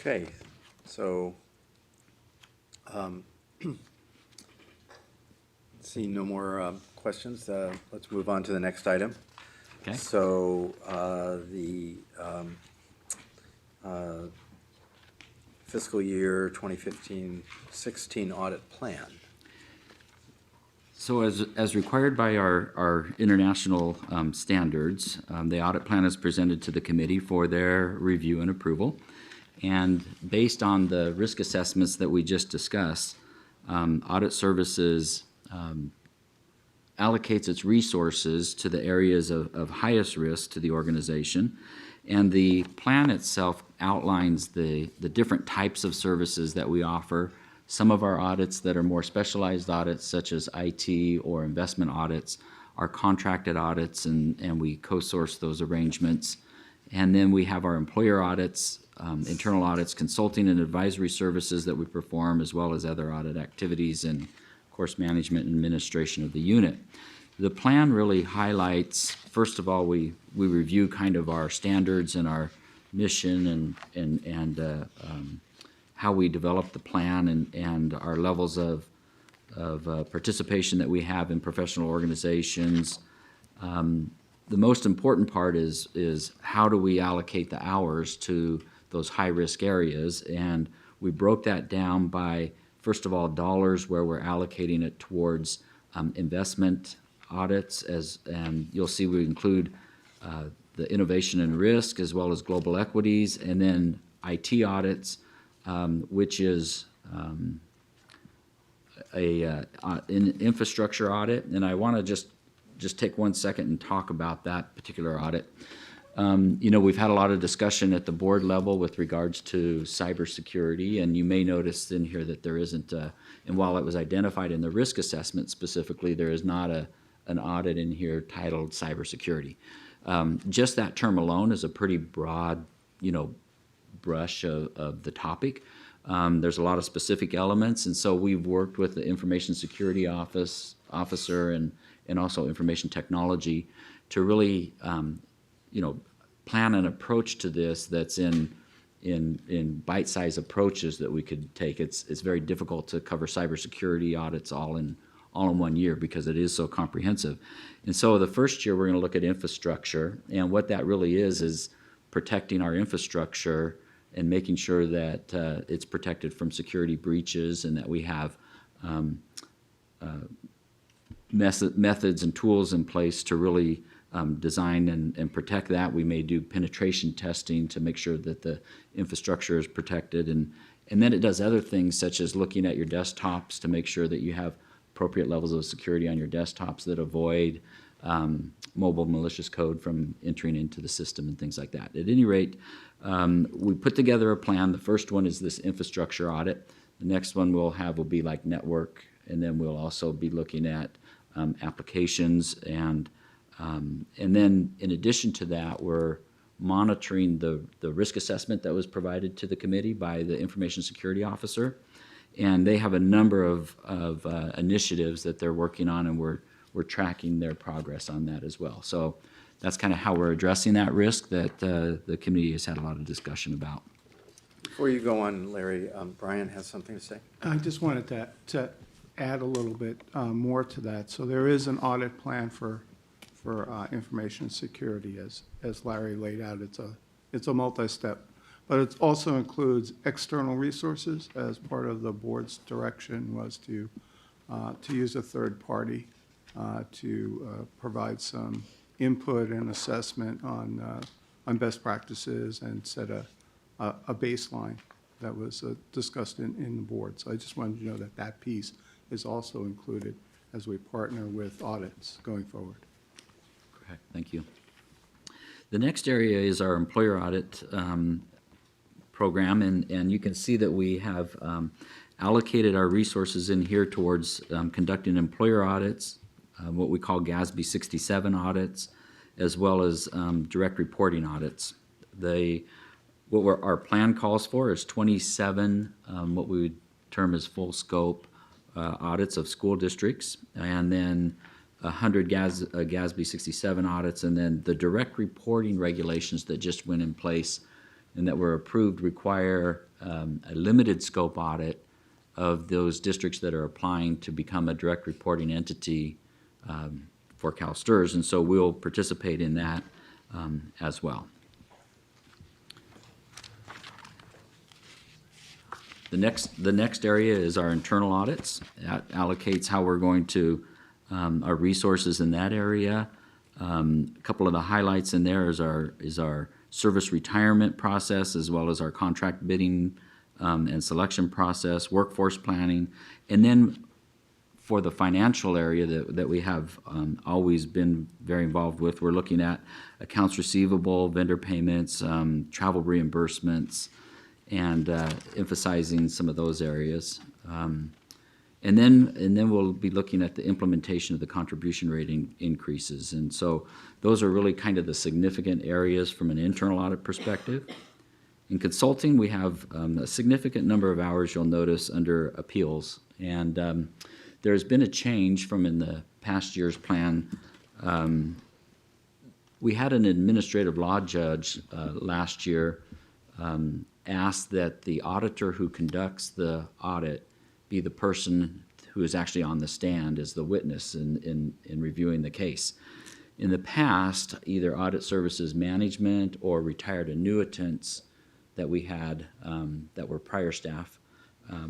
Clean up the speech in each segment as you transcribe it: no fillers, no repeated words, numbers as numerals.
Okay, so seeing no more questions, let's move on to the next item. Okay. So the fiscal year 2015-16 audit plan. So as required by our international standards, the audit plan is presented to the committee for their review and approval. And based on the risk assessments that we just discussed, Audit Services allocates its resources to the areas of highest risk to the organization. And the plan itself outlines the different types of services that we offer. Some of our audits that are more specialized audits, such as IT or investment audits, are contracted audits, and we co-source those arrangements. And then we have our employer audits, internal audits, consulting and advisory services that we perform, as well as other audit activities and, of course, management and administration of the unit. The plan really highlights, first of all, we review kind of our standards and our mission and how we develop the plan and our levels of participation that we have in professional organizations. The most important part is how do we allocate the hours to those high-risk areas, and we broke that down by, first of all, dollars where we're allocating it towards investment audits, and you'll see we include the innovation and risk as well as global equities, and then IT audits, which is an infrastructure audit, and I want to just take 1 second and talk about that particular audit. We've had a lot of discussion at the board level with regards to cybersecurity, and you may notice in here that there isn't, and while it was identified in the risk assessment specifically, there is not an audit in here titled cybersecurity. Just that term alone is a pretty broad, brush of the topic. There's a lot of specific elements, and so we've worked with the Information Security Officer and also Information Technology to really, plan an approach to this that's in bite-sized approaches that we could take. It's very difficult to cover cybersecurity audits all in 1 year because it is so comprehensive. And so the first year we're going to look at infrastructure, and what that really is protecting our infrastructure and making sure that it's protected from security breaches, and that we have methods and tools in place to really design and protect that. We may do penetration testing to make sure that the infrastructure is protected, and then it does other things such as looking at your desktops to make sure that you have appropriate levels of security on your desktops that avoid mobile malicious code from entering into the system and things like that. At any rate, we put together a plan. The first one is this infrastructure audit. The next one will be like network, and then we'll also be looking at applications, and then in addition to that, we're monitoring the risk assessment that was provided to the committee by the Information Security Officer, and they have a number of initiatives that they're working on, and we're tracking their progress on that as well. So that's kind of how we're addressing that risk that the committee has had a lot of discussion about. Before you go on, Larry, Brian has something to say. I just wanted to add a little bit more to that. So there is an audit plan for information security, as Larry laid out. It's a multi-step, but it also includes external resources. As part of the board's direction was to use a third party to provide some input and assessment on best practices and set a baseline that was discussed in the board. So I just wanted you to know that piece is also included as we partner with audits going forward. Correct. Thank you. The next area is our employer audit program, and you can see that we have allocated our resources in here towards conducting employer audits, what we call Gatsby 67 audits, as well as direct reporting audits. Our plan calls for is 27 what we would term as full scope audits of school districts, and then 100 Gatsby 67 audits, and then the direct reporting regulations that just went in place and that were approved require a limited scope audit of those districts that are applying to become a direct reporting entity for CalSTRS, and so we'll participate in that as well. The next area is our internal audits. That allocates how we're going to our resources in that area. A couple of the highlights in there is our service retirement process, as well as our contract bidding and selection process, workforce planning, and then for the financial area that we have always been very involved with, we're looking at accounts receivable, vendor payments, travel reimbursements, and emphasizing some of those areas. And then we'll be looking at the implementation of the contribution rate increases. And so those are really kind of the significant areas from an internal audit perspective. In consulting, we have a significant number of hours, you'll notice, under appeals. And there's been a change from in the past year's plan. We had an administrative law judge last year ask that the auditor who conducts the audit be the person who is actually on the stand as the witness in reviewing the case. In the past, either audit services management or retired annuitants that we had that were prior staff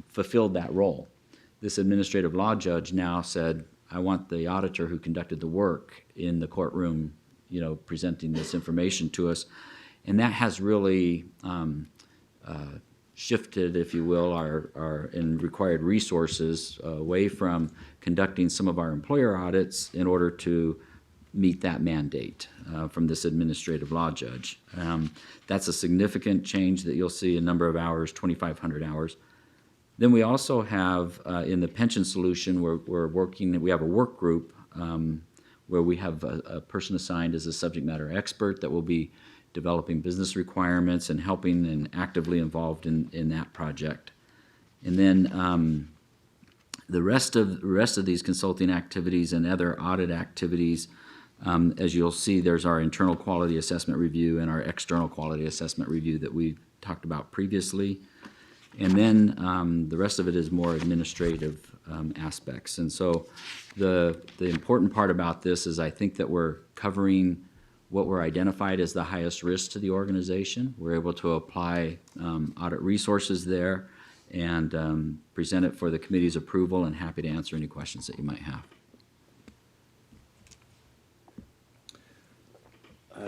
fulfilled that role. This administrative law judge now said, I want the auditor who conducted the work in the courtroom, presenting this information to us. And that has really shifted, if you will, our and required resources away from conducting some of our employer audits in order to meet that mandate from this administrative law judge. That's a significant change that you'll see a number of hours, 2,500 hours. Then we also have in the pension solution, we have a work group where we have a person assigned as a subject matter expert that will be developing business requirements and helping and actively involved in that project. And then the rest of these consulting activities and other audit activities, as you'll see, there's our internal quality assessment review and our external quality assessment review that we talked about previously. And then the rest of it is more administrative aspects. And so the important part about this is I think that we're covering what were identified as the highest risk to the organization. We're able to apply audit resources there and present it for the committee's approval, and happy to answer any questions that you might have.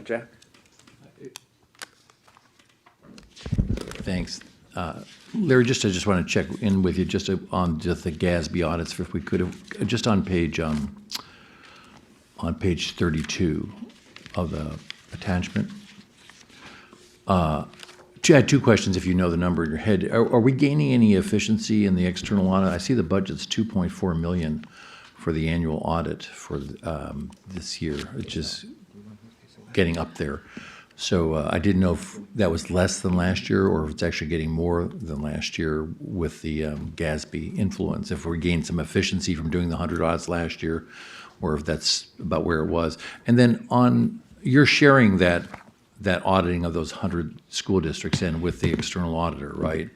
Jack? Thanks. Larry, I just want to check in with you on the Gatsby audits, if we could, just on page 32 of the attachment. I had two questions, if you know the number in your head. Are we gaining any efficiency in the external audit? I see the budget's $2.4 million for the annual audit for this year, which is getting up there. So I didn't know if that was less than last year or if it's actually getting more than last year with the Gatsby influence, if we gained some efficiency from doing the 100 audits last year, or if that's about where it was. And then you're sharing that auditing of those 100 school districts in with the external auditor, right?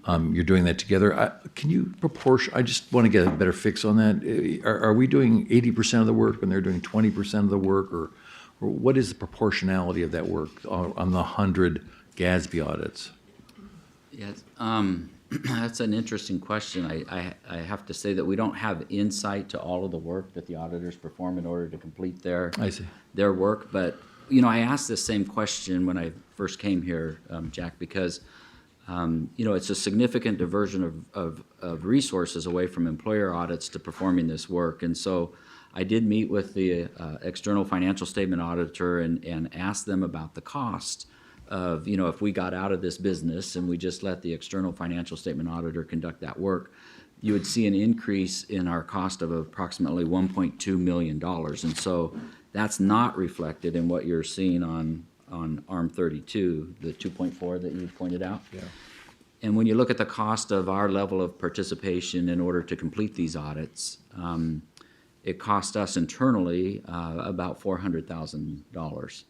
You're doing that together. Can you proportion? I just want to get a better fix on that. Are we doing 80% of the work when they're doing 20% of the work, or what is the proportionality of that work on the 100 Gatsby audits? Yes, that's an interesting question. I have to say that we don't have insight to all of the work that the auditors perform in order to complete their work. But I asked this same question when I first came here, Jack, because it's a significant diversion of resources away from employer audits to performing this work, and so I did meet with the external financial statement auditor and asked them about the cost of, if we got out of this business and we just let the external financial statement auditor conduct that work, you would see an increase in our cost of approximately $1.2 million. And so that's not reflected in what you're seeing on ARM 32, the 2.4 that you pointed out. Yeah. And when you look at the cost of our level of participation in order to complete these audits, it cost us internally about $400,000.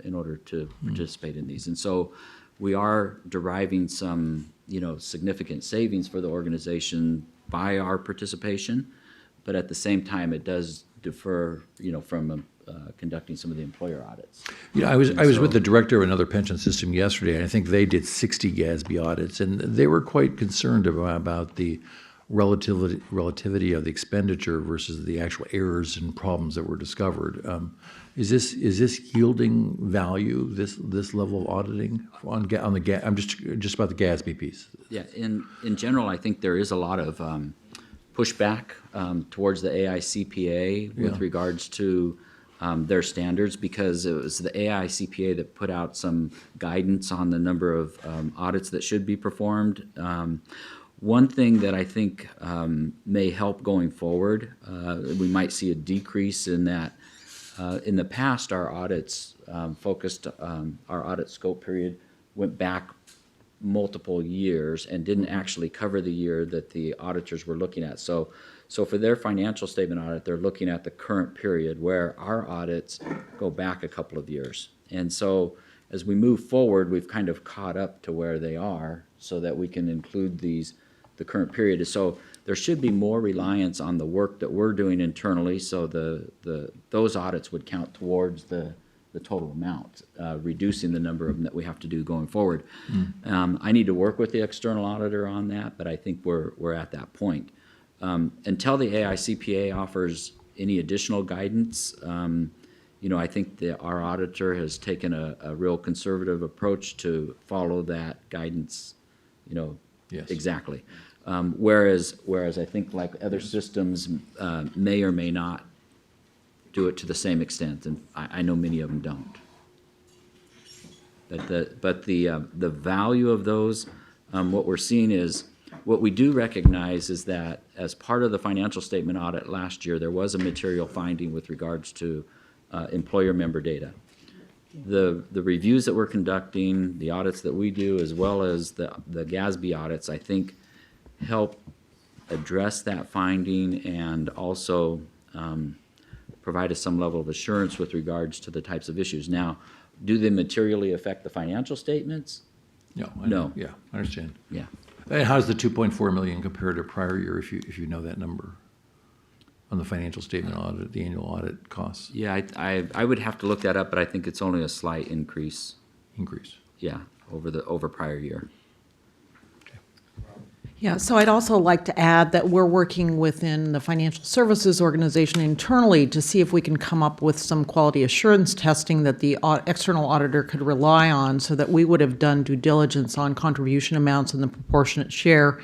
in order to participate in these. And so we are deriving some, significant savings for the organization by our participation, but at the same time, it does defer, from conducting some of the employer audits. I was with the director of another pension system yesterday, and I think they did 60 Gatsby audits, and they were quite concerned about the relativity of the expenditure versus the actual errors and problems that were discovered. Is this yielding value? This level of auditing on the I'm just about the Gatsby piece. Yeah, in general, I think there is a lot of pushback towards the AICPA with Yeah. regards to their standards, because it was the AICPA that put out some guidance on the number of audits that should be performed. One thing that I think may help going forward, we might see a decrease in that. In the past, our audits our audit scope period went back multiple years and didn't actually cover the year that the auditors were looking at. So for their financial statement audit, they're looking at the current period, where our audits go back a couple of years. And so as we move forward, we've kind of caught up to where they are so that we can include the current period. So there should be more reliance on the work that we're doing internally, so those audits would count towards the total amount, reducing the number of them that we have to do going forward. I need to work with the external auditor on that, but I think we're at that point. Until the AICPA offers any additional guidance, I think that our auditor has taken a real conservative approach to follow that guidance, Yes. exactly. Whereas I think like other systems may or may not do it to the same extent, and I know many of them don't. But the value of those, what we're seeing is, what we do recognize is that as part of the financial statement audit last year, there was a material finding with regards to employer member data. The reviews that we're conducting, the audits that we do, as well as the Gatsby audits, I think help address that finding and also provide us some level of assurance with regards to the types of issues. Now, do they materially affect the financial statements? No. No. Yeah, I understand. Yeah. And how does the 2.4 million compare to prior year, if you know that number, on the financial statement audit, the annual audit costs Yeah, I would have to look that up, but I think it's only a slight increase. increase? Yeah, over prior year. Yeah, so I'd also like to add that we're working within the financial services organization internally to see if we can come up with some quality assurance testing that the external auditor could rely on, so that we would have done due diligence on contribution amounts and the proportionate share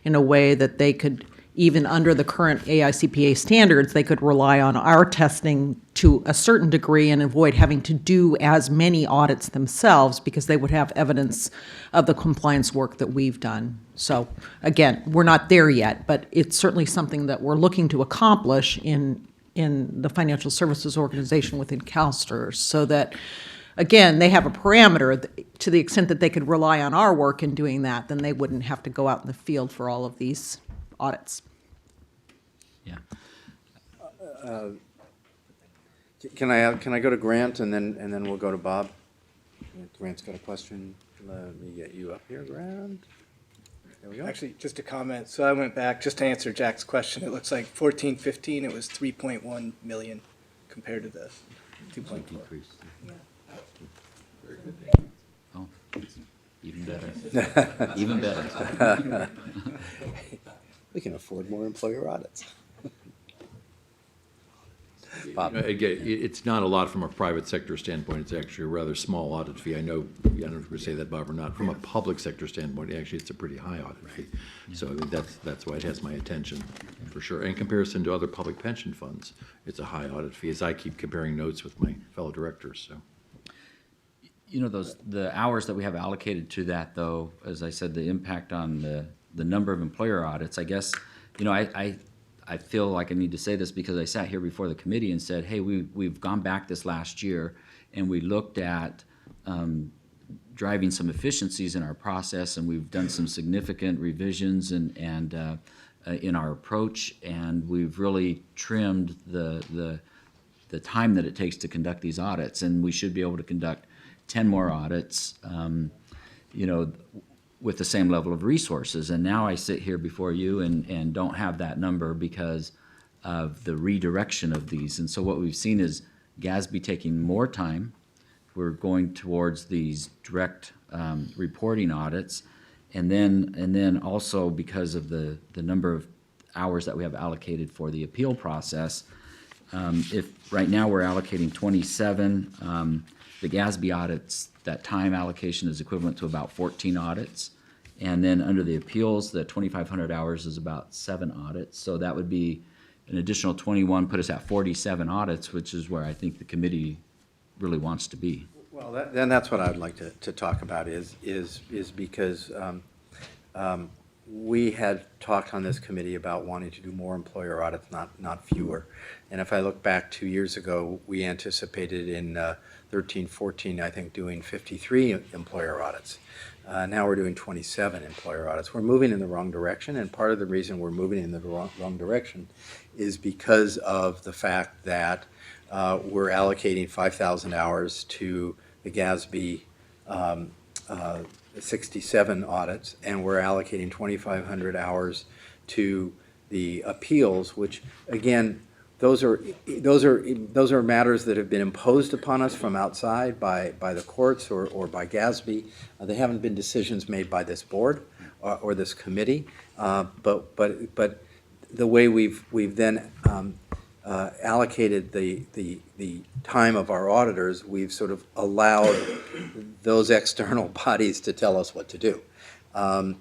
in a way that they could, even under the current AICPA standards, they could rely on our testing to a certain degree and avoid having to do as many audits themselves, because they would have evidence of the compliance work that we've done. So again, we're not there yet, but it's certainly something that we're looking to accomplish in the financial services organization within CalSTRS, so that, again, they have a parameter. To the extent that they could rely on our work in doing that, then they wouldn't have to go out in the field for all of these audits. Yeah. Can I go to Grant and then we'll go to Bob? Grant's got a question. Let me get you up here, Grant. There we go. Actually, just a comment. So I went back, just to answer Jack's question, it looks like 14-15, it was 3.1 million compared to the 2.4. Decrease. Oh, even better. Even better. We can afford more employer audits. Bob. Again, it's not a lot from a private sector standpoint. It's actually a rather small audit fee. I don't know if we say that, Bob, or not. From a public sector standpoint, actually, it's a pretty high audit fee. So I mean, that's why it has my attention, for sure. In comparison to other public pension funds, it's a high audit fee, as I keep comparing notes with my fellow directors, so. The hours that we have allocated to that, though, as I said, the impact on the number of employer audits, I guess, I feel like I need to say this because I sat here before the committee and said, hey, we've gone back this last year and we looked at driving some efficiencies in our process, and we've done some significant revisions and in our approach, and we've really trimmed the the time that it takes to conduct these audits, and we should be able to conduct 10 more audits, you know, with the same level of resources. And now I sit here before you and don't have that number because of the redirection of these. And so what we've seen is Gatsby taking more time. We're going towards these direct reporting audits. And then also because of the number of hours that we have allocated for the appeal process, if right now we're allocating 27, the Gatsby audits, that time allocation is equivalent to about 14 audits. And then under the appeals, the 2,500 hours is about 7 audits. So that would be an additional 21, put us at 47 audits, which is where I think the committee really wants to be. Well, then that's what I'd like to talk about is because we had talked on this committee about wanting to do more employer audits, not fewer. And if I look back 2 years ago, we anticipated in 13, 14, I think, doing 53 employer audits. Now we're doing 27 employer audits. We're moving in the wrong direction, and part of the reason we're moving in the wrong direction is because of the fact that we're allocating 5,000 hours to the Gatsby 67 audits, and we're allocating 2,500 hours to the appeals, which again, those are matters that have been imposed upon us from outside by the courts or by Gatsby. They haven't been decisions made by this board or this committee, but the way we've then allocated the time of our auditors, we've sort of allowed those external bodies to tell us what to do, and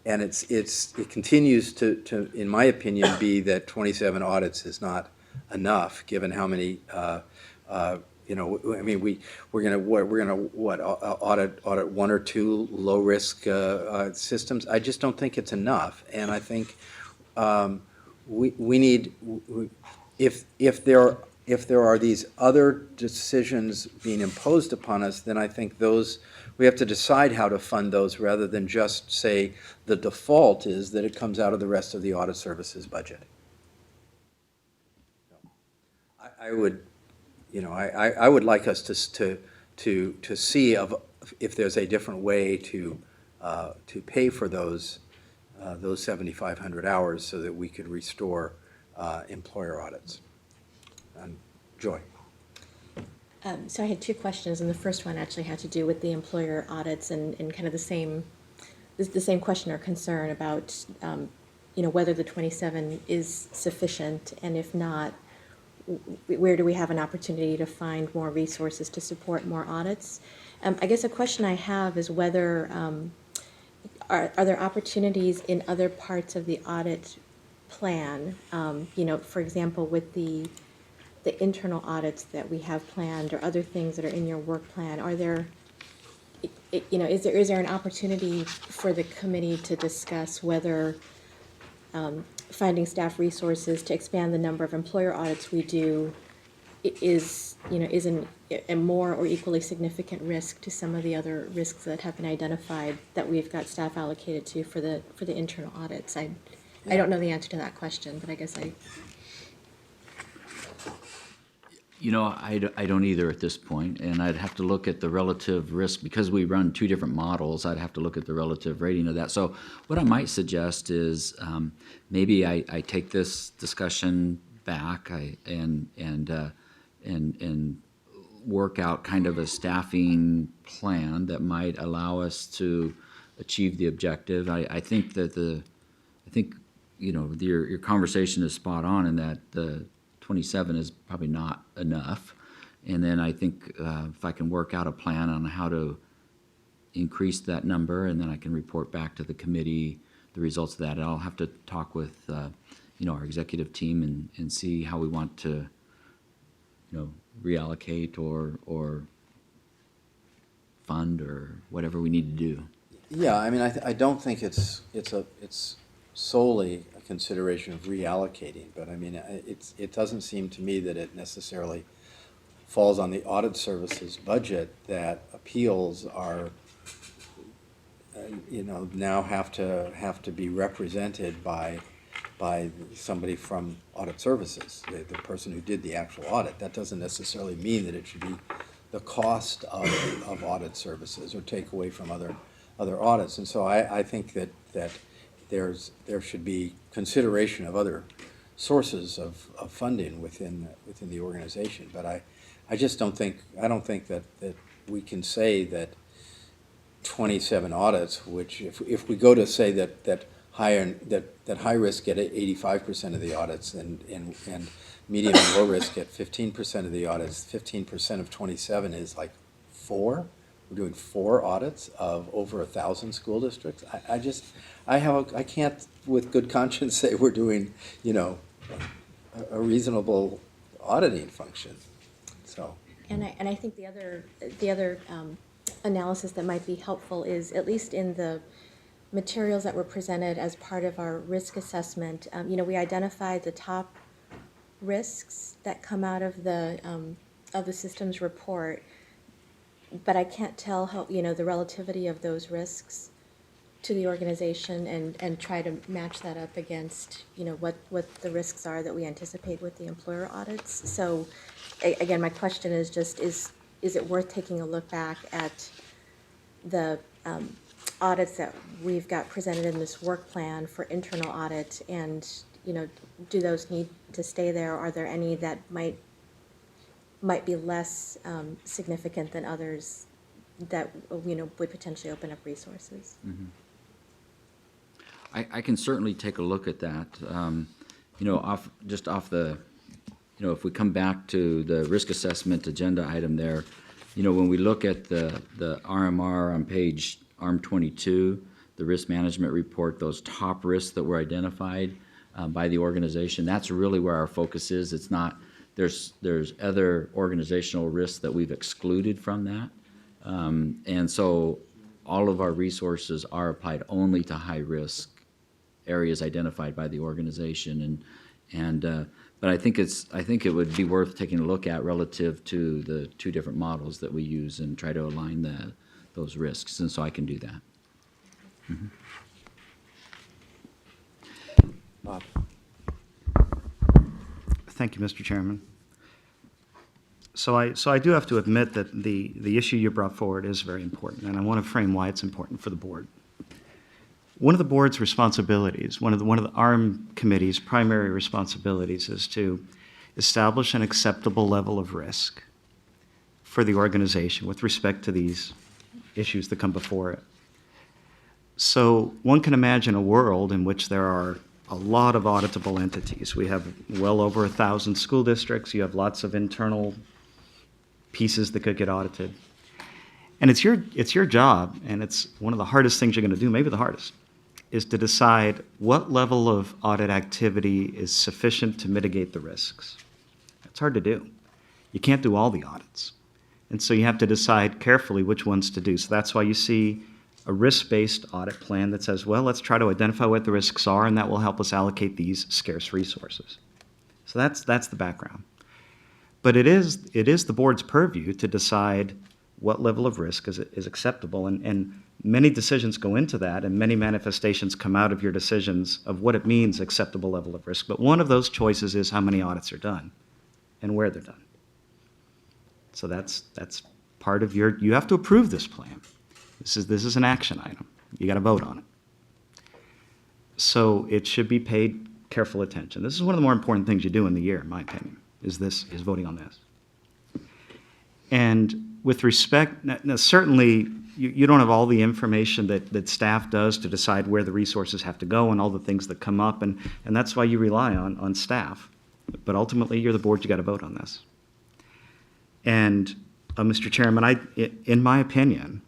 it continues to, in my opinion, be that 27 audits is not enough, given how many, you know, I mean, we're gonna audit 1 or 2 low risk systems. I just don't think it's enough, and I think we need, if there are these other decisions being imposed upon us, then I think those, we have to decide how to fund those rather than just say the default is that it comes out of the rest of the audit services budget. I would, you know, I would like us to see if there's a different way to pay for those 7,500 hours so that we could restore employer audits. Joy. So I had 2 questions, and the first one actually had to do with the employer audits and kind of the same question or concern about, you know, whether the 27 is sufficient, and if not, where do we have an opportunity to find more resources to support more audits? I guess a question I have is whether, are there opportunities in other parts of the audit plan, you know, for example, with the internal audits that we have planned or other things that are in your work plan, are there, you know, is there an opportunity for the committee to discuss whether finding staff resources to expand the number of employer audits we do is, you know, isn't a more or equally significant risk to some of the other risks that have been identified that we've got staff allocated to for the internal audits? I don't know the answer to that question, but I guess You know, I don't either at this point, and I'd have to look at the relative risk, because we run 2 different models, I'd have to look at the relative rating of that. So what I might suggest is maybe I take this discussion back and work out kind of a staffing plan that might allow us to achieve the objective. I think that you know, your conversation is spot on in that the 27 is probably not enough. And then I think if I can work out a plan on how to increase that number, and then I can report back to the committee the results of that. And I'll have to talk with you know, our executive team and see how we want to, you know, reallocate or fund or whatever we need to do. Yeah, I mean, I don't think it's solely a consideration of reallocating, but I mean, it doesn't seem to me that it necessarily falls on the audit services budget that appeals are, you know, now have to be represented by by somebody from audit services, the person who did the actual audit. That doesn't necessarily mean that it should be the cost of audit services or take away from other audits. And so I think that there should be consideration of other sources of funding within the organization. But I just don't think that we can say that 27 audits, which if we go to say that high risk get 85% of the audits and medium and low risk get 15% of the audits, 15% of 27 is like 4. We're doing 4 audits of over 1,000 school districts. I can't with good conscience say we're doing, a reasonable auditing function. So. And I think the other analysis that might be helpful is, at least in the materials that were presented as part of our risk assessment, we identified the top risks that come out of the systems report, but I can't tell how, the relativity of those risks to the organization and try to match that up against, what the risks are that we anticipate with the employer audits. So again, my question is just, is it worth taking a look back at the audits that we've got presented in this work plan for internal audit, and, do those need to stay there? Are there any that might be less significant than others that, would potentially open up resources? Mm-hmm. I can certainly take a look at that. Off the, if we come back to the risk assessment agenda item there, when we look at the RMR on page ARM 22, the risk management report, those top risks that were identified by the organization, that's really where our focus is. It's not, there's other organizational risks that we've excluded from that. And so all of our resources are applied only to high risk areas identified by the organization. But I think it would be worth taking a look at relative to the 2 different models that we use and try to align those risks. And so I can do that. Mm-hmm. Bob. Thank you, Mr. Chairman. So I do have to admit that the issue you brought forward is very important, and I want to frame why it's important for the board. One of the board's responsibilities, one of the ARM committee's primary responsibilities, is to establish an acceptable level of risk for the organization with respect to these issues that come before it. So one can imagine a world in which there are a lot of auditable entities. We have well over 1,000 school districts. You have lots of internal pieces that could get audited. And it's your job, and it's one of the hardest things you're going to do, maybe the hardest, is to decide what level of audit activity is sufficient to mitigate the risks. It's hard to do. You can't do all the audits. And so you have to decide carefully which ones to do. So that's why you see a risk-based audit plan that says, well, let's try to identify what the risks are, and that will help us allocate these scarce resources. So that's the background. But it is the board's purview to decide what level of risk is acceptable, and many decisions go into that, and many manifestations come out of your decisions of what it means acceptable level of risk. But one of those choices is how many audits are done and where they're done. So that's part of you have to approve this plan. This is an action item. You got to vote on it. So it should be paid careful attention. This is one of the more important things you do in the year, in my opinion, is voting on this. And with respect, now certainly you don't have all the information that staff does to decide where the resources have to go and all the things that come up, and that's why you rely on staff. But ultimately, you're the board, you got to vote on this. And Mr. Chairman, in my opinion,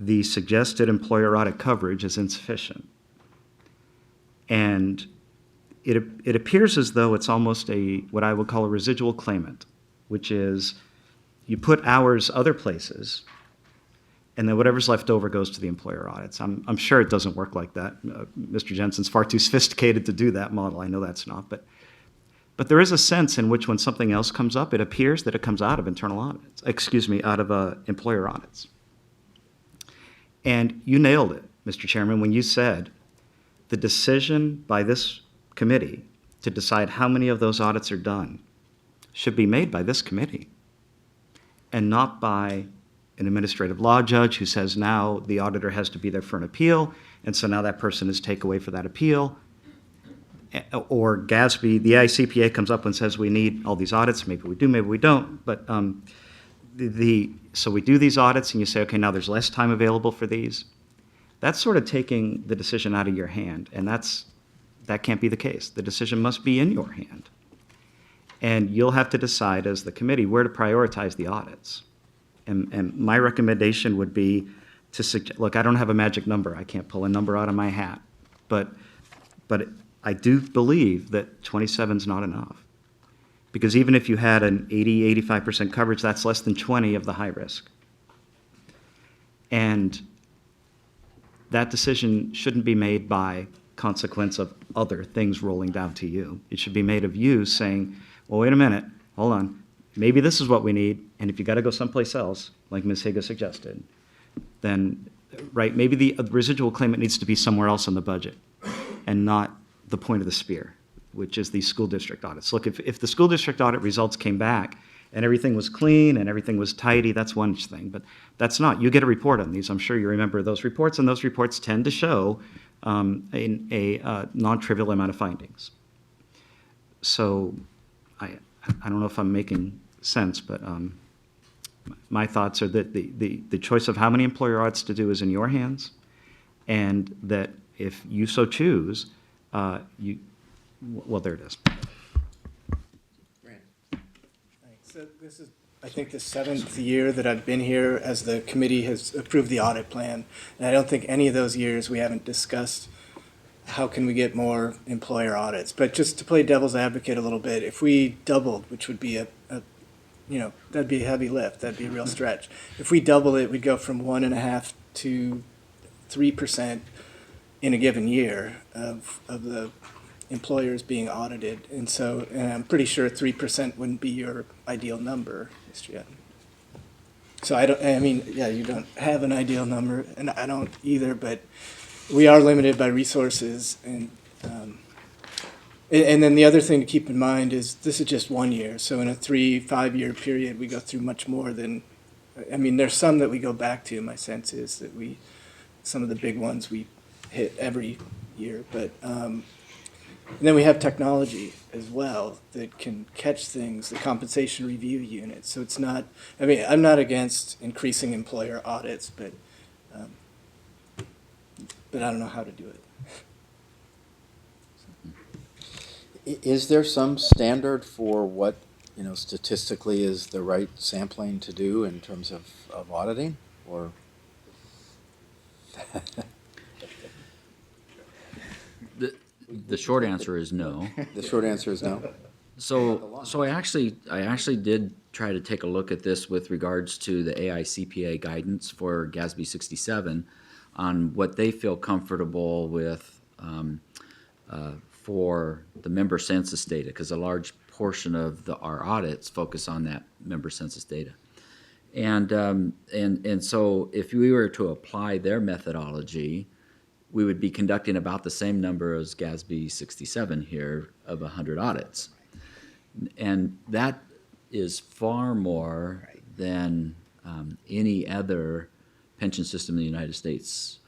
the suggested employer audit coverage is insufficient. And it appears as though it's almost what I would call a residual claimant, which is you put hours other places, and then whatever's left over goes to the employer audits. I'm sure it doesn't work like that. Mr. Jensen's far too sophisticated to do that model. I know that's not, but there is a sense in which when something else comes up, it appears that it comes out of out of employer audits. And you nailed it, Mr. Chairman, when you said The decision by this committee to decide how many of those audits are done should be made by this committee and not by an administrative law judge who says now the auditor has to be there for an appeal, and so now that person is take away for that appeal. Or Gatsby, the ICPA comes up and says we need all these audits. Maybe we do, maybe we don't. But so we do these audits, and you say, okay, now there's less time available for these. That's sort of taking the decision out of your hand, and that can't be the case. The decision must be in your hand. And you'll have to decide as the committee where to prioritize the audits. And my recommendation would be to suggest, look, I don't have a magic number. I can't pull a number out of my hat. But I do believe that 27 is not enough. Because even if you had an 80, 85% coverage, that's less than 20 of the high risk. And that decision shouldn't be made by consequence of other things rolling down to you. It should be made of you saying, well, wait a minute, hold on. Maybe this is what we need, and if you got to go someplace else, like Ms. Higa suggested, then, right, maybe the residual claimant needs to be somewhere else in the budget and not the point of the spear, which is the school district audits. Look, if the school district audit results came back and everything was clean and everything was tidy, that's one thing, but that's not. You get a report on these. I'm sure you remember those reports, and those reports tend to show a non-trivial amount of findings. So I don't know if I'm making sense, but my thoughts are that the choice of how many employer audits to do is in your hands, and that if you so choose, well, there it is. So this is, I think, the 7th year that I've been here as the committee has approved the audit plan. And I don't think any of those years we haven't discussed how can we get more employer audits. But just to play devil's advocate a little bit, if we doubled, which would be that'd be a heavy lift, that'd be a real stretch. If we double it, we'd go from 1.5% to 3% in a given year of the employers being audited. And I'm pretty sure 3% wouldn't be your ideal number, Mr. Yetton. So you don't have an ideal number, and I don't either, but we are limited by resources. And then the other thing to keep in mind is this is just 1 year. So in a 3-5 year period, we go through much more than, there's some that we go back to. My sense is that some of the big ones we hit every year, but and then we have technology as well that can catch things, the compensation review unit. So it's not, I'm not against increasing employer audits, but I don't know how to do it. Is there some standard for what, statistically is the right sampling to do in terms of auditing, or? The short answer is no. The short answer is no. So I actually did try to take a look at this with regards to the AICPA guidance for Gatsby 67 on what they feel comfortable with for the member census data, because a large portion of our audits focus on that member census data. And so if we were to apply their methodology, we would be conducting about the same number as Gatsby 67 here of 100 audits. And that is far more than any other pension system in the United States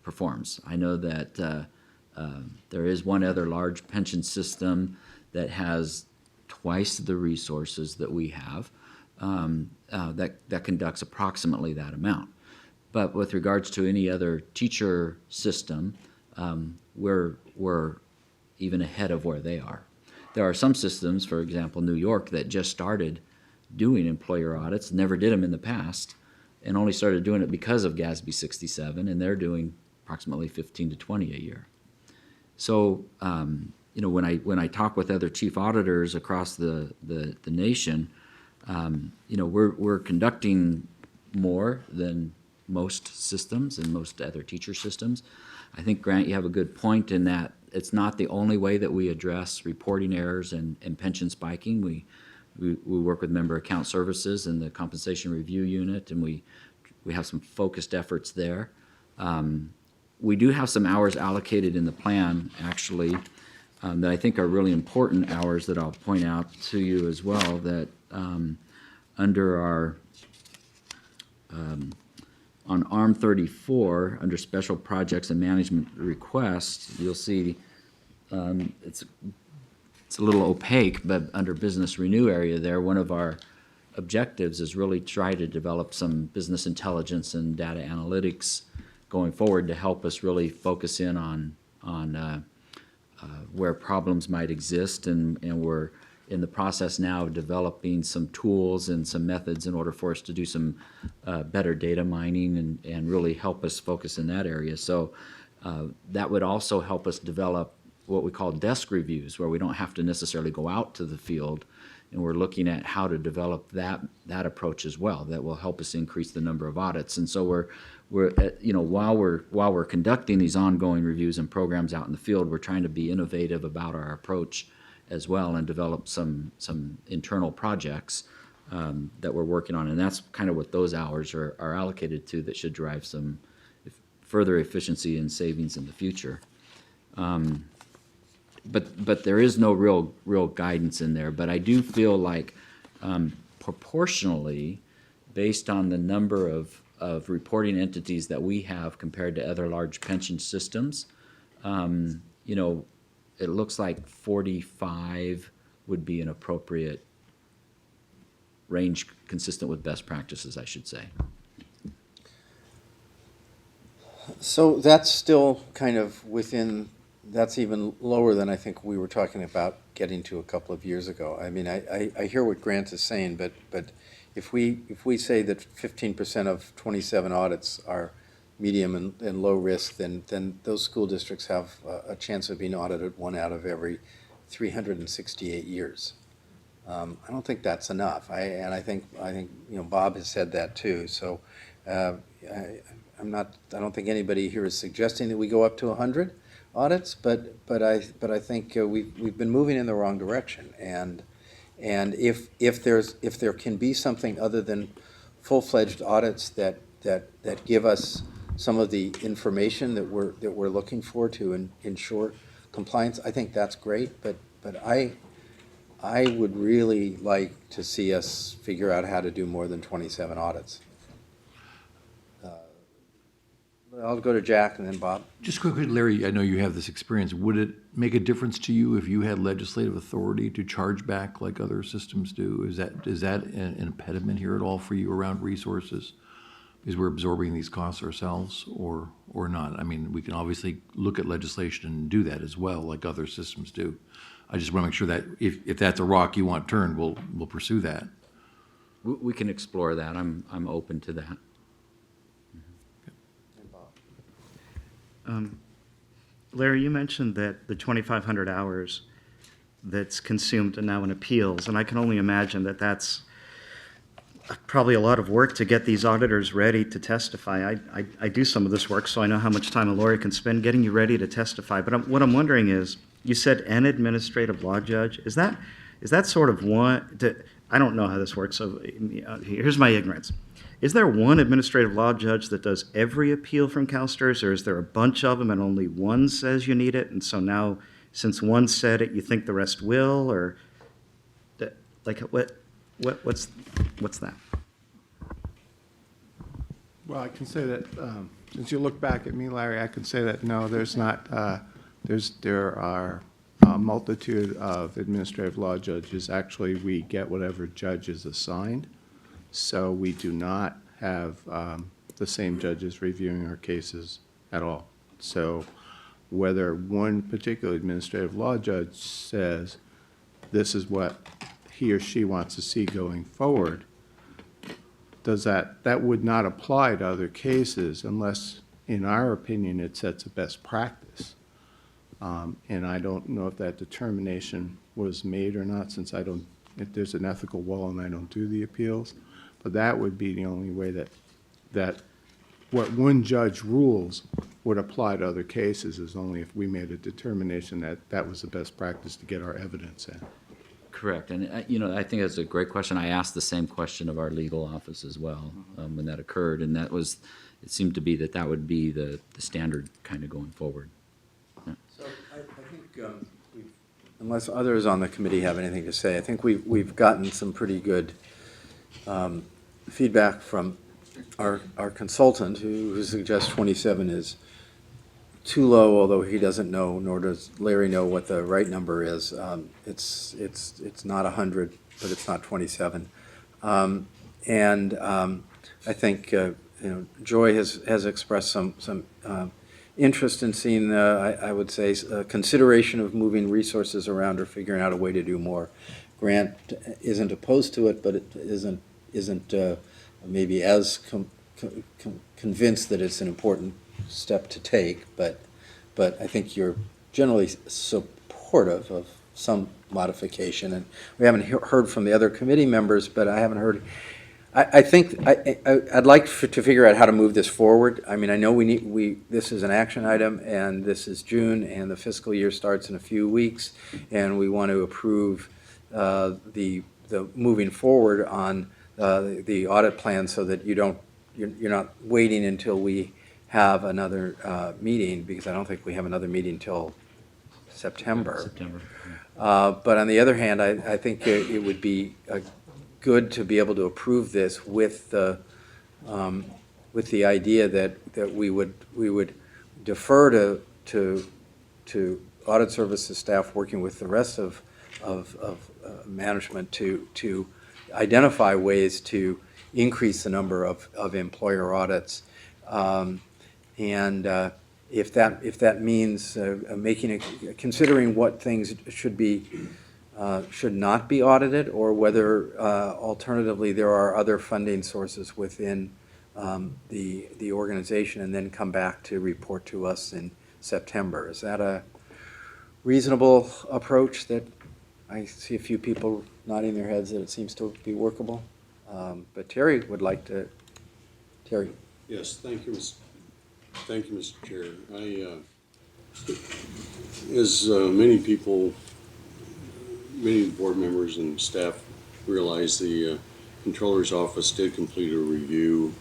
performs. I know that there is one other large pension system that has twice the resources that we have that conducts approximately that amount. But with regards to any other teacher system, we're even ahead of where they are. There are some systems, for example, New York, that just started doing employer audits, never did them in the past, and only started doing it because of Gatsby 67, and they're doing approximately 15 to 20 a year. So, when I talk with other chief auditors across the nation, we're conducting more than most systems and most other teacher systems. I think, Grant, you have a good point in that it's not the only way that we address reporting errors and pension spiking. We work with member account services and the compensation review unit, and we have some focused efforts there. We do have some hours allocated in the plan, actually, that I think are really important hours that I'll point out to you as well, that under our, on ARM 34, under Special Projects and Management Requests, you'll see it's a little opaque, but under Business Renew area there, one of our objectives is really try to develop some business intelligence and data analytics going forward to help us really focus in on where problems might exist, and we're in the process now of developing some tools and some methods in order for us to do some better data mining and really help us focus in that area. So that would also help us develop what we call desk reviews, where we don't have to necessarily go out to the field, and we're looking at how to develop that approach as well. That will help us increase the number of audits. And so we're while we're conducting these ongoing reviews and programs out in the field, we're trying to be innovative about our approach as well and develop some internal projects that we're working on. And that's kind of what those hours are allocated to, that should drive some further efficiency and savings in the future. But there is no real guidance in there. But I do feel like proportionally, based on the number of reporting entities that we have compared to other large pension systems, it looks like 45 would be an appropriate range consistent with best practices, I should say. So that's still kind of within, that's even lower than I think we were talking about getting to a couple of years ago. I mean, I hear what Grant is saying, but if we say that 15% of 27 audits are medium and low risk, then those school districts have a chance of being audited 1 out of every 368 years. I don't think that's enough. I think Bob has said that too. So I don't think anybody here is suggesting that we go up to 100 audits, but I think we've been moving in the wrong direction. And if there can be something other than full-fledged audits that give us some of the information that we're looking for to ensure compliance, I think that's great. But I would really like to see us figure out how to do more than 27 audits. I'll go to Jack and then Bob. Just quickly, Larry, I know you have this experience. Would it make a difference to you if you had legislative authority to charge back like other systems do? Is that an impediment here at all for you around resources? Because we're absorbing these costs ourselves, or not? I mean, we can obviously look at legislation and do that as well, like other systems do. I just want to make sure that if that's a rock you want turned, we'll pursue that. We can explore that. I'm open to that. Larry, you mentioned that the 2,500 hours that's consumed now in appeals, and I can only imagine that that's probably a lot of work to get these auditors ready to testify. I do some of this work, so I know how much time a lawyer can spend getting you ready to testify. But what I'm wondering is, you said an administrative law judge. Is that sort of one? I don't know how this works, so here's my ignorance. Is there one administrative law judge that does every appeal from CalSTRS, or is there a bunch of them and only one says you need it? And so now, since one said it, you think the rest will, or like what's that? Well, I can say that, since you look back at me, Larry, I can say that no, there's not, there are a multitude of administrative law judges. Actually, we get whatever judge is assigned. So we do not have the same judges reviewing our cases at all. So whether one particular administrative law judge says this is what he or she wants to see going forward, that would not apply to other cases unless, in our opinion, it sets a best practice. And I don't know if that determination was made or not, since if there's an ethical wall and I don't do the appeals. But that would be the only way that what one judge rules would apply to other cases, is only if we made a determination that was the best practice to get our evidence in. Correct. And, I think that's a great question. I asked the same question of our legal office as well when that occurred. And that was, it seemed to be that that would be the standard kind of going forward. So I think, unless others on the committee have anything to say, I think we've gotten some pretty good feedback from our consultant, who suggests 27 is too low, although he doesn't know, nor does Larry know what the right number is. It's not 100, but it's not 27. I think Joy has expressed some interest in seeing, I would say, consideration of moving resources around or figuring out a way to do more. Grant isn't opposed to it, but it isn't maybe as convinced that it's an important step to take. But I think you're generally supportive of some modification. And we haven't heard from the other committee members, but I haven't heard. I think I'd like to figure out how to move this forward. I mean, I know this is an action item, and this is June, and the fiscal year starts in a few weeks, and we want to approve the moving forward on the audit plan, so that you're not waiting until we have another meeting, because I don't think we have another meeting till September. But on the other hand, I think it would be good to be able to approve this with the idea that we would defer to audit services staff working with the rest of management to identify ways to increase the number of employer audits, and if that means considering what things should not be audited, or whether alternatively there are other funding sources within the organization, and then come back to report to us in September. Is that a reasonable approach? That I see a few people nodding their heads that it seems to be workable. But Terry would like to. Terry. Yes, thank you, Mr. Chair. As many people, many board members and staff realize, the Controller's Office did complete a review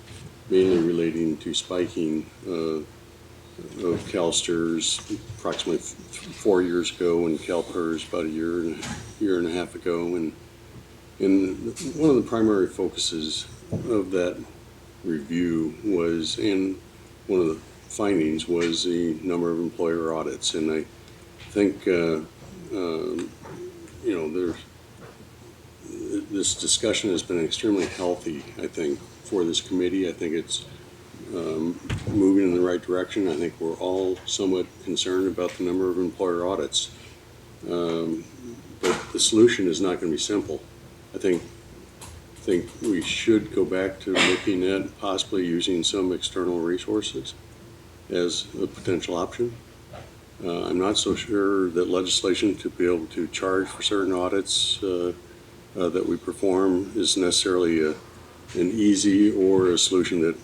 mainly relating to spiking of CalSTRS approximately 4 years ago, and CalPERS about a year and a half ago. And one of the primary focuses of that review was, and one of the findings was, the number of employer audits. And I think this discussion has been extremely healthy, I think, for this committee. I think it's moving in the right direction. I think we're all somewhat concerned about the number of employer audits. But the solution is not going to be simple. I think we should go back to looking at possibly using some external resources as a potential option. I'm not so sure that legislation to be able to charge for certain audits that we perform is necessarily an easy or a solution that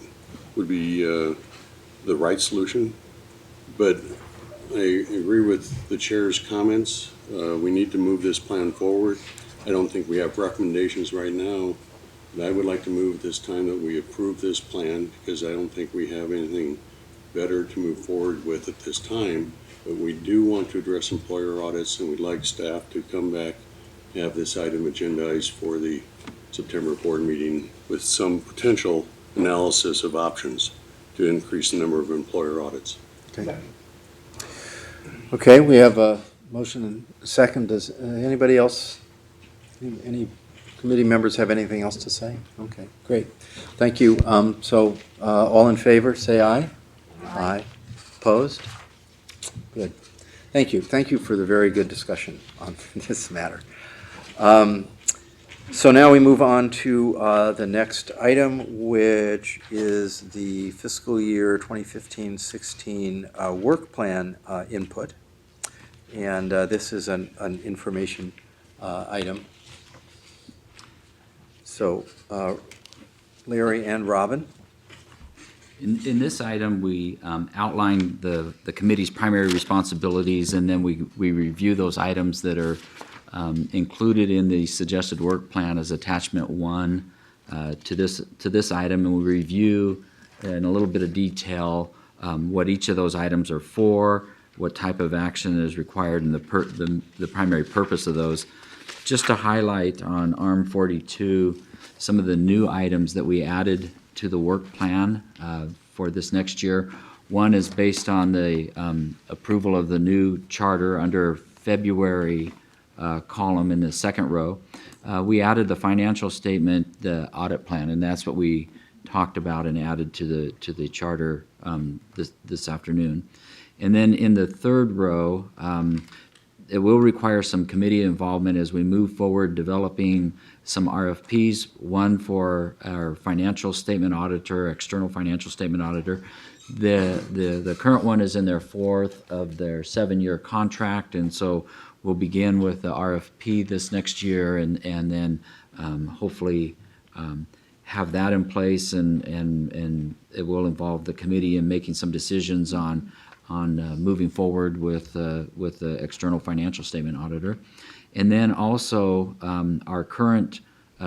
would be the right solution. But I agree with the chair's comments. We need to move this plan forward. I don't think we have recommendations right now, but I would like to move this time that we approve this plan, because I don't think we have anything better to move forward with at this time. But we do want to address employer audits, and we'd like staff to come back and have this item agendized for the September board meeting with some potential analysis of options to increase the number of employer audits. Okay, we have a motion and a second. Does anybody else, any committee members have anything else to say? Okay, great. Thank you. So all in favor, say aye. Aye. Opposed? Good. Thank you. Thank you for the very good discussion on this matter. So now we move on to the next item, which is the fiscal year 2015-16 work plan input. And this is an information item. So Larry and Robin. In this item, we outline the committee's primary responsibilities, and then we review those items that are included in the suggested work plan as attachment 1 to this item, and we review in a little bit of detail what each of those items are for, what type of action is required, and the primary purpose of those. Just to highlight on ARM 42, some of the new items that we added to the work plan for this next year. One is based on the approval of the new charter under February column in the second row. We added the financial statement, the audit plan, and that's what we talked about and added to the charter this afternoon. And then in the third row, it will require some committee involvement as we move forward developing some RFPs, one for our financial statement auditor, external financial statement auditor. The current one is in their fourth of their 7-year contract, and so we'll begin with the RFP this next year and then hopefully have that in place, and it will involve the committee in making some decisions on moving forward with the external financial statement auditor. And then also our current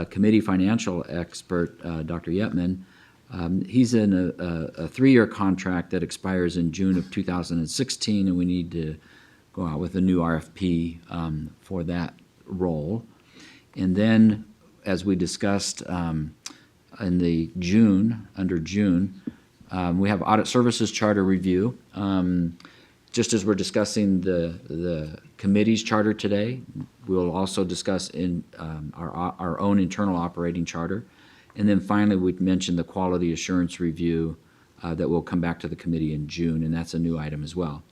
committee financial expert, Dr. Yetman, he's in a 3-year contract that expires in June of 2016, and we need to go out with a new RFP for that role. And then, as we discussed in the under June, we have Audit Services Charter Review. Just as we're discussing the committee's charter today, we'll also discuss in our own internal operating charter. And then finally, we mentioned the Quality Assurance Review that will come back to the committee in June, and that's a new item as well.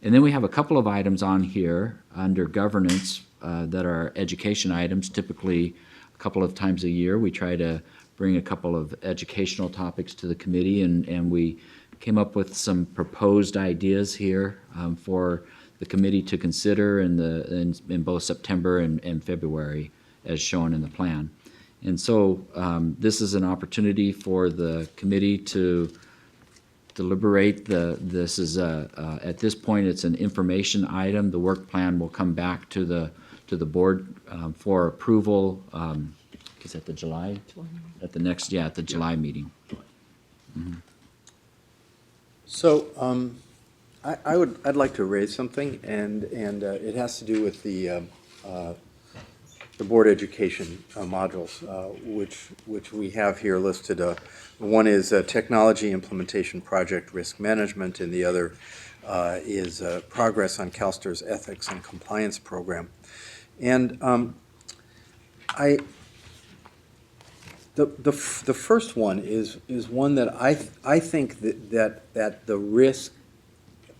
And then we have a couple of items on here under governance that are education items. Typically, a couple of times a year, we try to bring a couple of educational topics to the committee, and we came up with some proposed ideas here for the committee to consider in both September and February, as shown in the plan. And so this is an opportunity for the committee to deliberate. This is at this point, it's an information item. The work plan will come back to the board for approval. Is that the July? At the next, at the July meeting. Mm-hmm. So I'd like to raise something, and it has to do with the board education modules, which we have here listed. One is technology implementation project risk management, and the other is progress on CalSTR's ethics and compliance program. And the first one is one that I think that the risk,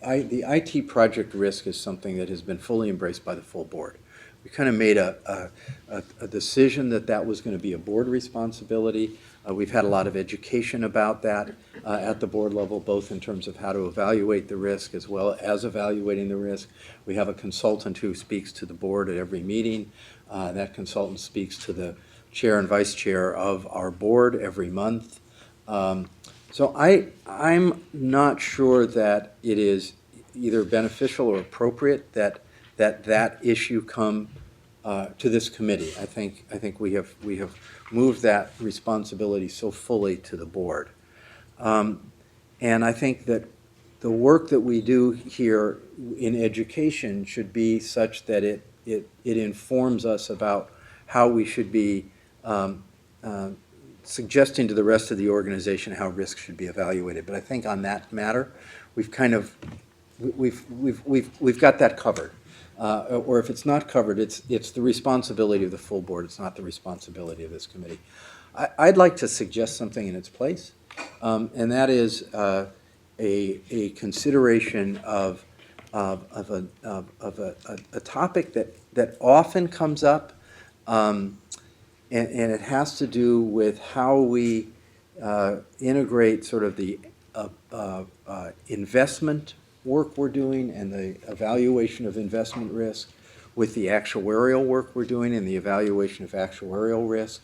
the IT project risk is something that has been fully embraced by the full board. We kind of made a decision that was going to be a board responsibility. We've had a lot of education about that at the board level, both in terms of how to evaluate the risk as well as evaluating the risk. We have a consultant who speaks to the board at every meeting. That consultant speaks to the chair and vice chair of our board every month. So I'm not sure that it is either beneficial or appropriate that issue come to this committee. I think we have moved that responsibility so fully to the board, and I think that the work that we do here in education should be such that it informs us about how we should be suggesting to the rest of the organization how risk should be evaluated. But I think on that matter, we've got that covered. Or if it's not covered, it's the responsibility of the full board. It's not the responsibility of this committee. I'd like to suggest something in its place, and that is a consideration of a topic that often comes up, and it has to do with how we integrate sort of the investment work we're doing and the evaluation of investment risk with the actuarial work we're doing and the evaluation of actuarial risk,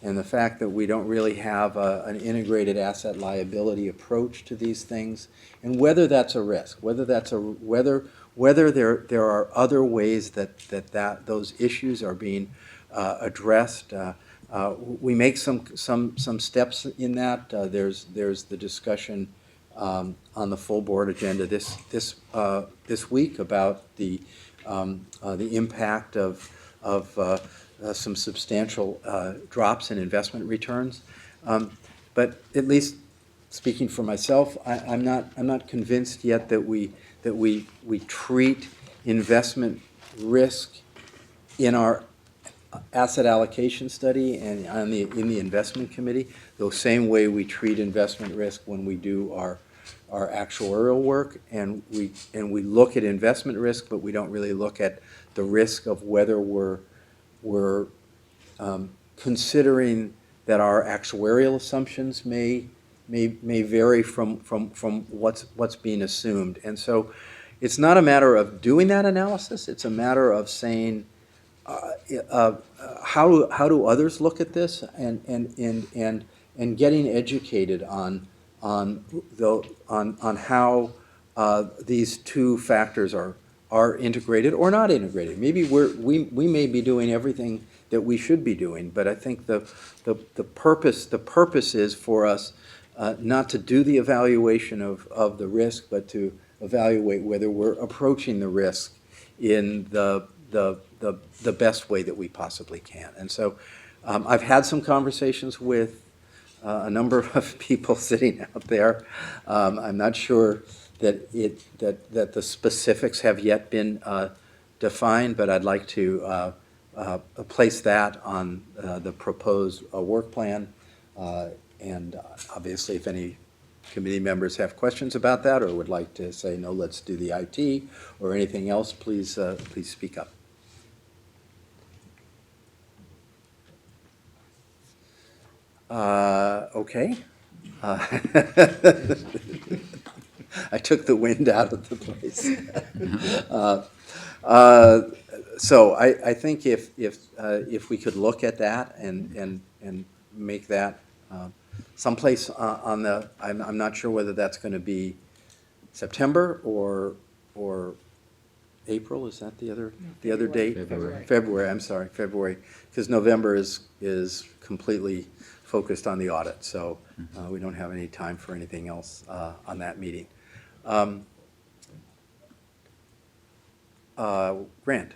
and the fact that we don't really have an integrated asset liability approach to these things, and whether that's a risk, whether there are other ways that those issues are being addressed We make some steps in that. There's the discussion on the full board agenda this week about the impact of some substantial drops in investment returns. But at least speaking for myself, I'm not convinced yet that we treat investment risk in our asset allocation study and in the investment committee the same way we treat investment risk when we do our actuarial work, and we look at investment risk, but we don't really look at the risk of whether we're considering that our actuarial assumptions may vary from what's being assumed. And so it's not a matter of doing that analysis, it's a matter of saying, how do others look at this, and getting educated on how these two factors are integrated or not integrated. Maybe we may be doing everything that we should be doing, but I think the purpose is for us not to do the evaluation of the risk, but to evaluate whether we're approaching the risk in the best way that we possibly can. And so I've had some conversations with a number of people sitting out there. I'm not sure that the specifics have yet been defined, but I'd like to place that on the proposed work plan. And obviously, if any committee members have questions about that or would like to say, no, let's do the IT or anything else, please speak up. Okay. I took the wind out of the place. So I think if we could look at that and make that someplace on the, I'm not sure whether that's going to be September or April. Is that the other date? February. I'm sorry, February, because November is completely focused on the audit, so we don't have any time for anything else on that meeting. Grant.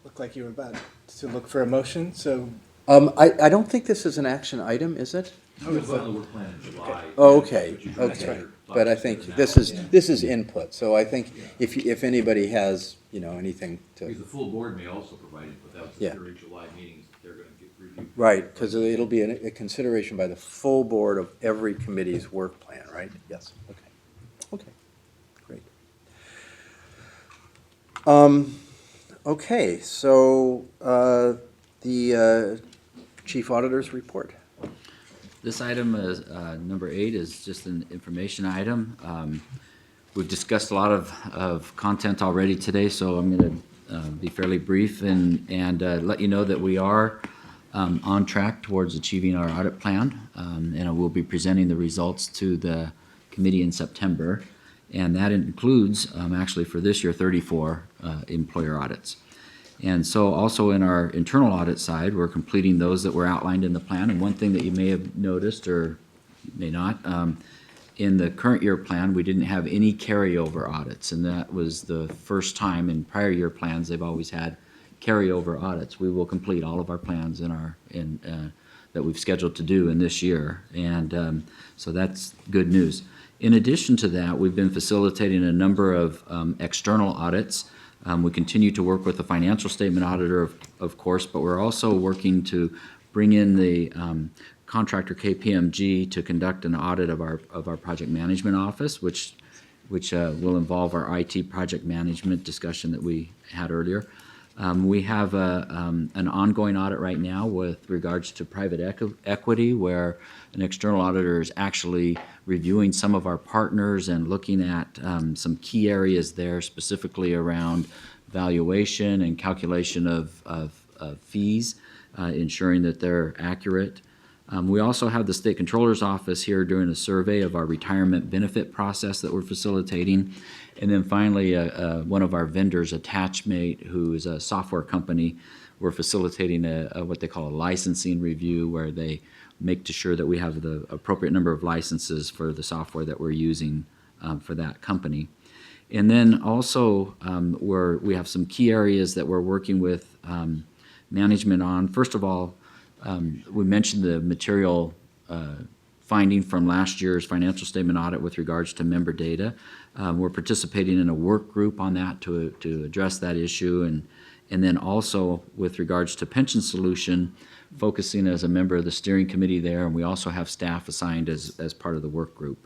Looked like you were about to look for a motion, so I don't think this is an action item, is it? We're planning in July. Oh, okay, okay. But I think this is input, so I think if anybody has, anything to. Because the full board may also provide input, that was Yeah. during July meetings, they're gonna get reviewed. Right, because it'll be a consideration by the full board of every committee's work plan, right? Yes, okay, great. Okay, so the chief auditor's report. This item is, number 8 is just an information item. We've discussed a lot of content already today, so I'm going to be fairly brief and let you know that we are on track towards achieving our audit plan, and we'll be presenting the results to the committee in September, and that includes, actually for this year, 34 employer audits. And so also in our internal audit side, we're completing those that were outlined in the plan. And one thing that you may have noticed or may not, in the current year plan, we didn't have any carryover audits. And that was the first time in prior year plans, they've always had carryover audits. We will complete all of our plans that we've scheduled to do in this year. And so that's good news. In addition to that, we've been facilitating a number of external audits. We continue to work with the financial statement auditor, of course, but we're also working to bring in the contractor KPMG to conduct an audit of our project management office, which will involve our IT project management discussion that we had earlier. We have an ongoing audit right now with regards to private equity, where an external auditor is actually reviewing some of our partners and looking at some key areas there, specifically around valuation and calculation of fees, ensuring that they're accurate. We also have the State Controller's Office here doing a survey of our retirement benefit process that we're facilitating. And then finally, one of our vendors, Attachmate, who is a software company, we're facilitating what they call a licensing review, where they make sure that we have the appropriate number of licenses for the software that we're using for that company. And then also, we have some key areas that we're working with management on. First of all, we mentioned the material finding from last year's financial statement audit with regards to member data. We're participating in a work group on that to address that issue, and then also with regards to pension solution, focusing as a member of the steering committee there, and we also have staff assigned as part of the work group.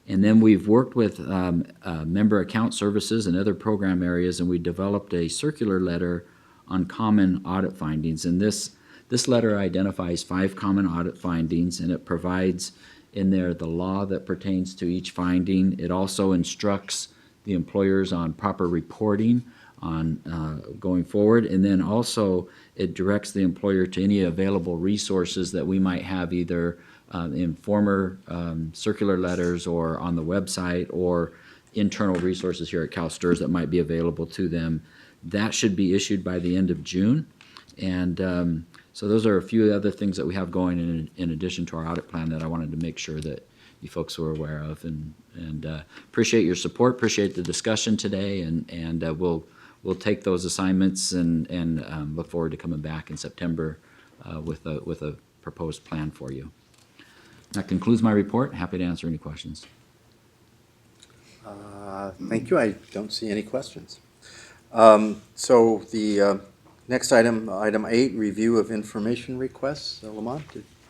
And then we've worked with member account services and other program areas, and we developed a circular letter on common audit findings. And this letter identifies 5 common audit findings, and it provides in there the law that pertains to each finding. It also instructs the employers on proper reporting on going forward, and then also it directs the employer to any available resources that we might have, either in former circular letters or on the website, or internal resources here at CalSTRS that might be available to them. That should be issued by the end of June. And so those are a few other things that we have going in addition to our audit plan that I wanted to make sure that you folks were aware of. And appreciate your support, appreciate the discussion today, and we'll take those assignments and look forward to coming back in September with a proposed plan for you. That concludes my report. Happy to answer any questions. Thank you. I don't see any questions. So the next item, item 8, review of information requests. Lamont,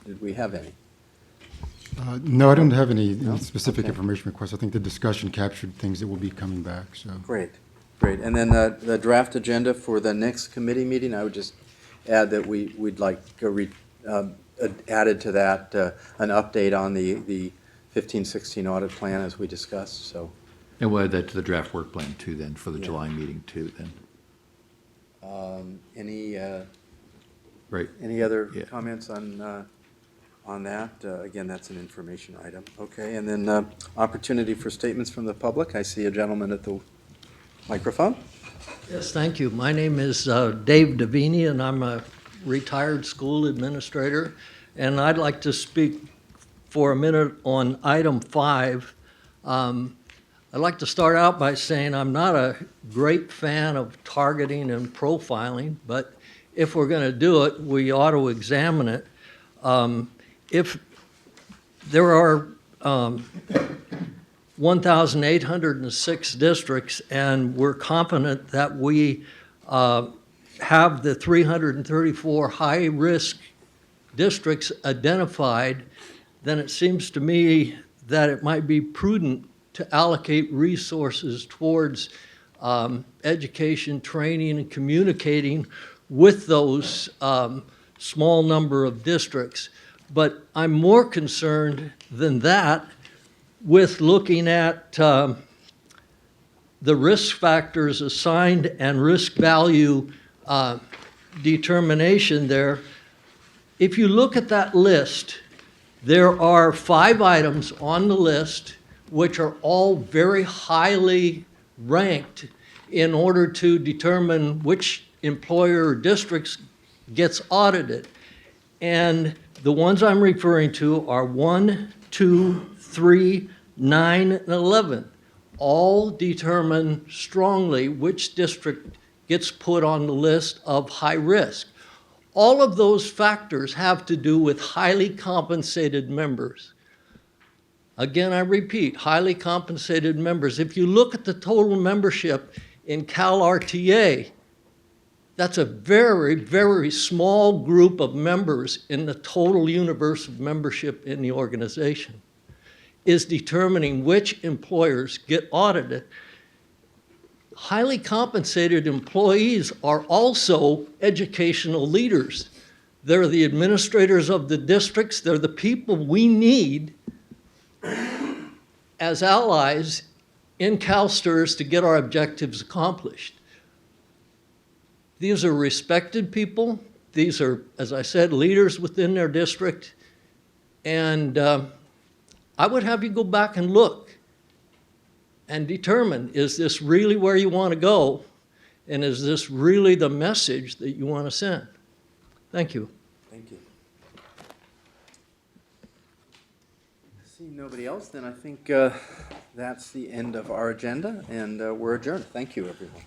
did we have any? No, I don't have any No? specific Okay. information requests. I think the discussion captured things that will be coming back, so. Great. And then the draft agenda for the next committee meeting, I would just add that we'd like added to that an update on the 15-16 audit plan as we discussed, so. And we'll add that to the draft work plan too then, for the July meeting too then. Any Right. other Yeah. comments on that? Again, that's an information item. Okay, and then opportunity for statements from the public. I see a gentleman at the microphone. Yes, thank you. My name is Dave Davina, and I'm a retired school administrator. And I'd like to speak for a minute on item 5. I'd like to start out by saying I'm not a great fan of targeting and profiling, but if we're going to do it, we ought to examine it. If there are 1,806 districts, and we're confident that we have the 334 high-risk districts identified, then it seems to me that it might be prudent to allocate resources towards education, training, and communicating with those small number of districts. But I'm more concerned than that with looking at the risk factors assigned and risk value determination there. If you look at that list, there are 5 items on the list which are all very highly ranked in order to determine which employer or districts gets audited. And the ones I'm referring to are 1, 2, 3, 9, and 11. All determine strongly which district gets put on the list of high risk. All of those factors have to do with highly compensated members. Again, I repeat, highly compensated members. If you look at the total membership in Cal RTA, that's a very, very small group of members in the total universe of membership in the organization, is determining which employers get audited. Highly compensated employees are also educational leaders. They're the administrators of the districts. They're the people we need as allies in CalSTRS to get our objectives accomplished. These are respected people. These are, as I said, leaders within their district. And I would have you go back and look and determine, is this really where you want to go? And is this really the message that you want to send? Thank you. Thank you. Seeing nobody else, then I think that's the end of our agenda, and we're adjourned. Thank you, everyone.